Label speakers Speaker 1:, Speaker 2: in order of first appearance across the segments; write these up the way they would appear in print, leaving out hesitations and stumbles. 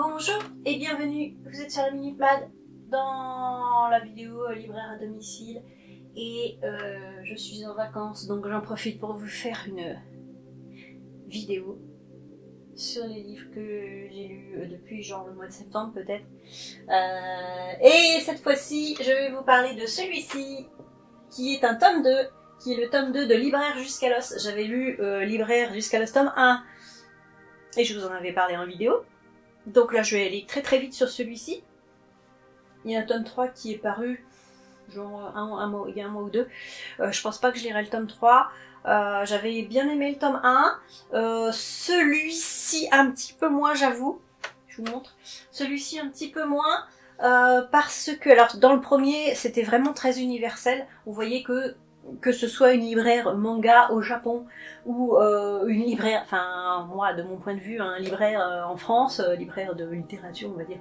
Speaker 1: Bonjour et bienvenue, vous êtes sur la Minute Mad dans la vidéo libraire à domicile et je suis en vacances donc j'en profite pour vous faire une vidéo sur les livres que j'ai lus depuis genre le mois de septembre peut-être. Et cette fois-ci je vais vous parler de celui-ci qui est un tome 2, qui est le tome 2 de Libraire jusqu'à l'os. J'avais lu Libraire jusqu'à l'os tome 1 et je vous en avais parlé en vidéo. Donc là je vais aller très vite sur celui-ci. Il y a un tome 3 qui est paru genre il y a un mois ou deux. Je pense pas que je lirai le tome 3. J'avais bien aimé le tome 1. Celui-ci un petit peu moins, j'avoue. Je vous montre. Celui-ci un petit peu moins. Parce que, alors dans le premier, c'était vraiment très universel. Vous voyez que ce soit une libraire manga au Japon ou une libraire, enfin moi de mon point de vue, un libraire en France, libraire de littérature on va dire,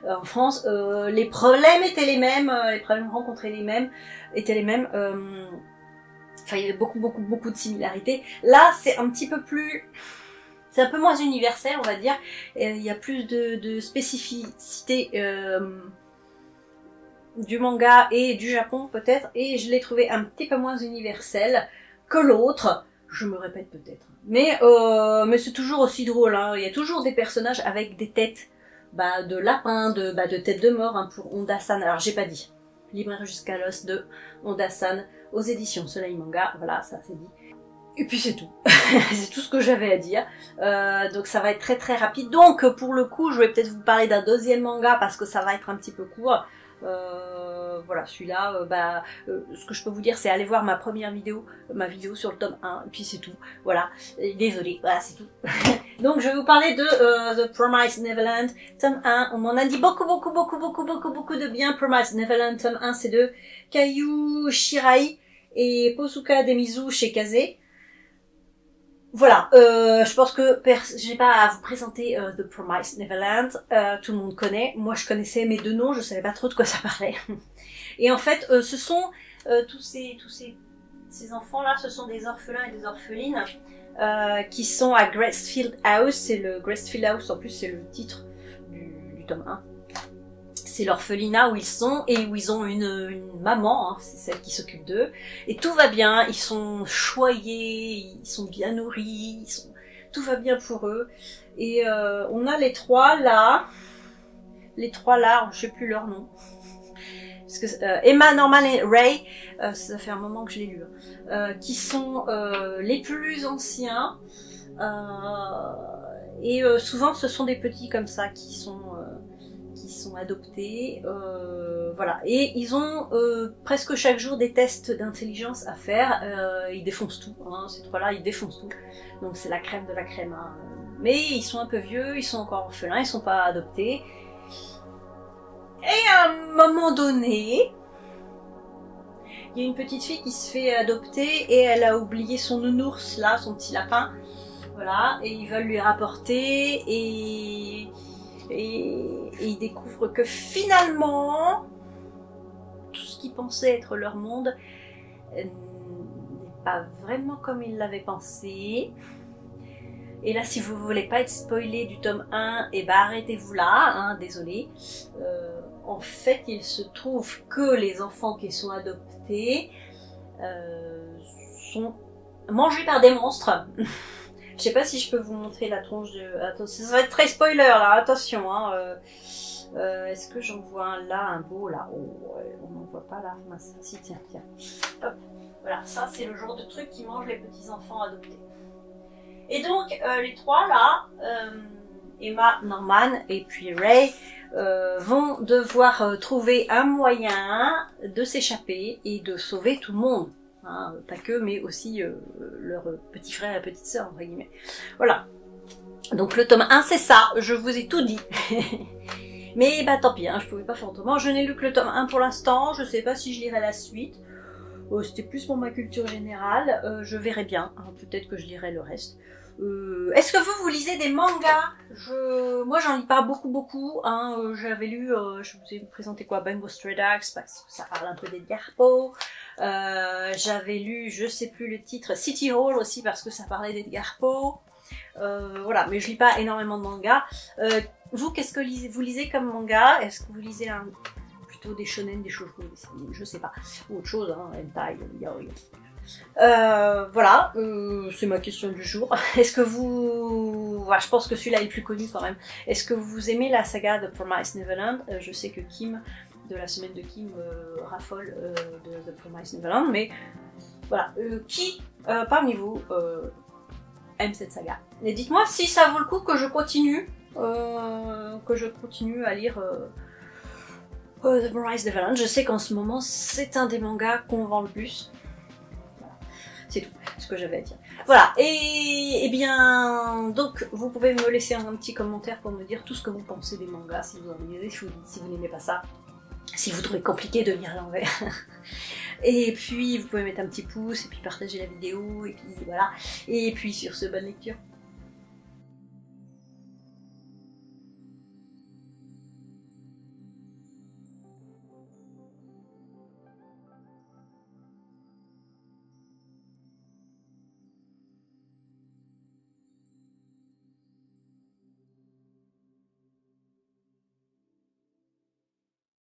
Speaker 1: en France, les problèmes étaient les mêmes, les problèmes rencontrés étaient les mêmes. Enfin il y avait beaucoup de similarités. Là c'est un petit peu plus... C'est un peu moins universel on va dire, il y a plus de spécificité du manga et du Japon peut-être, et je l'ai trouvé un petit peu moins universel que l'autre, je me répète peut-être, mais c'est toujours aussi drôle, hein. Il y a toujours des personnages avec des têtes de lapins, de têtes de mort, hein, pour Honda-san. Alors j'ai pas dit, Libraire jusqu'à l'os de Honda-san aux éditions Soleil Manga, voilà, ça c'est dit. Et puis c'est tout, c'est tout ce que j'avais à dire, donc ça va être très rapide. Donc pour le coup je vais peut-être vous parler d'un deuxième manga parce que ça va être un petit peu court. Voilà, celui-là, ce que je peux vous dire c'est aller voir ma première vidéo, ma vidéo sur le tome 1, et puis c'est tout, voilà, désolée, voilà c'est tout. Donc je vais vous parler de The Promised Neverland, tome 1, on m'en a dit beaucoup de bien. Promised Neverland, tome 1, c'est de Kayu Shirai et Posuka Demizu chez Kazé. Voilà, je pense que j'ai pas à vous présenter The Promised Neverland, tout le monde connaît, moi je connaissais mes deux noms, je savais pas trop de quoi ça parlait. Et en fait, ce sont tous ces enfants-là, ce sont des orphelins et des orphelines qui sont à Gracefield House. C'est le Gracefield House, en plus c'est le titre du tome 1. C'est l'orphelinat où ils sont et où ils ont une maman, hein, c'est celle qui s'occupe d'eux. Et tout va bien, ils sont choyés, ils sont bien nourris, tout va bien pour eux. Et on a les trois là, je sais plus leur nom. Parce que Emma, Norman et Ray, ça fait un moment que je l'ai lu, qui sont les plus anciens. Et souvent ce sont des petits comme ça qui sont adoptés, voilà, et ils ont presque chaque jour des tests d'intelligence à faire. Ils défoncent tout, hein, ces trois-là, ils défoncent tout, donc c'est la crème de la crème, hein. Mais ils sont un peu vieux, ils sont encore orphelins, ils sont pas adoptés, et à un moment donné, il y a une petite fille qui se fait adopter, et elle a oublié son nounours, là, son petit lapin, voilà, et ils veulent lui rapporter, et ils découvrent que finalement, tout ce qu'ils pensaient être leur monde n'est pas vraiment comme ils l'avaient pensé. Et là, si vous voulez pas être spoilé du tome 1, et arrêtez-vous là, hein, désolé. En fait, il se trouve que les enfants qui sont adoptés sont mangés par des monstres. Je sais pas si je peux vous montrer la tronche de... Attention, ça va être très spoiler là, attention, hein. Est-ce que j'en vois un là, un beau là? Oh, on n'en voit pas là. Si, tiens. Hop. Voilà, ça c'est le genre de truc qui mange les petits enfants adoptés. Et donc, les trois là, Emma, Norman et puis Ray, vont devoir trouver un moyen de s'échapper et de sauver tout le monde. Hein, pas que, mais aussi leurs petits frères et petites sœurs, entre guillemets. Voilà. Donc le tome 1, c'est ça, je vous ai tout dit. Mais tant pis, hein, je pouvais pas faire autrement. Je n'ai lu que le tome 1 pour l'instant, je sais pas si je lirai la suite. C'était plus pour ma culture générale, je verrai bien, hein, peut-être que je lirai le reste. Est-ce que vous lisez des mangas? Moi j'en lis pas beaucoup, hein. J'avais lu, je vous ai présenté quoi, Bungo Stray Dogs, parce que ça parle un peu d'Edgar Poe. J'avais lu, je sais plus le titre, City Hall aussi parce que ça parlait d'Edgar Poe. Voilà, mais je lis pas énormément de mangas. vous, qu'est-ce que vous lisez comme manga? Est-ce que vous lisez plutôt des shonen, des shoujo, je sais pas, ou autre chose, hein, hentai, yaoi. Voilà, c'est ma question du jour. Est-ce que vous... Voilà, je pense que celui-là est le plus connu quand même. Est-ce que vous aimez la saga de Promised Neverland? Je sais que Kim, de la semaine de Kim, raffole de Promised Neverland, mais voilà, qui parmi vous aime cette saga? Et dites-moi si ça vaut le coup que je continue à lire The Promised Neverland. Je sais qu'en ce moment, c'est un des mangas qu'on vend le plus. C'est tout ce que j'avais à dire. Voilà, et bien, donc vous pouvez me laisser un petit commentaire pour me dire tout ce que vous pensez des mangas, si vous en lisez, si vous n'aimez pas ça, si vous trouvez compliqué de lire à l'envers. Et puis vous pouvez mettre un petit pouce, et puis partager la vidéo, et puis voilà. Et puis sur ce, bonne lecture.